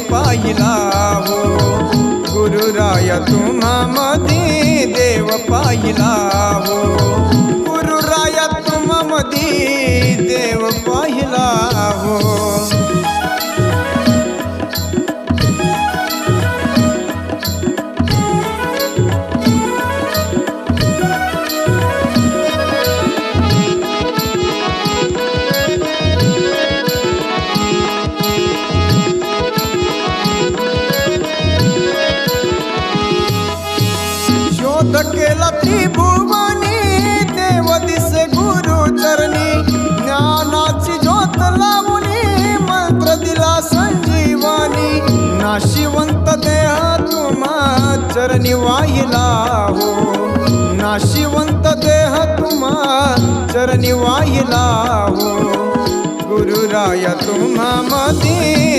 पाहिला हो, गुरुराया तुम्हा मधी देव पाहिला हो, गुरुराया तुम्हा मधी देव पाहिला हो. शोध केला त्रिभुवनी देव दिसे गुरु चरणी, ज्ञानाची ज्योत लावणी मंत्र दिला संजीवानी. नाशिवंत देह तुम्हा चरणी वाहिला हो, नाशिवंत देह तुम्हा चरणी वाहिला हो, गुरुराया तुम्हा मधी